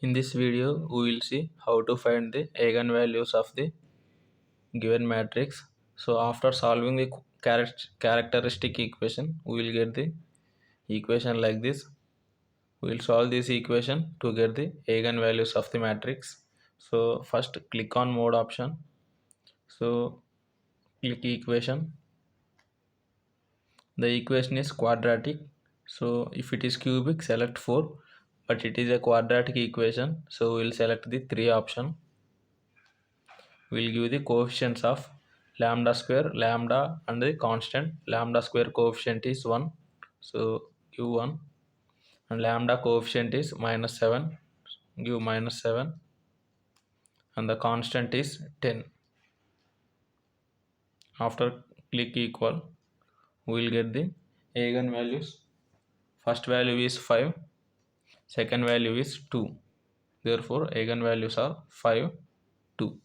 In this video, we will see how to find the eigenvalues of the given matrix. So after solving the characteristic equation, we will get the equation like this. We will solve this equation to get the eigenvalues of the matrix. So first click on mode option. So click equation. The equation is quadratic. So if it is cubic, select 4. But it is a quadratic equation. So we will select the 3 option. We'll give the coefficients of lambda square, lambda, and the constant. Lambda square coefficient is 1, so give 1, and lambda coefficient is -7, give -7, and the constant is 10. After click equal, we will get the eigenvalues. First value is 5, second value is 2. Therefore eigenvalues are 5, 2.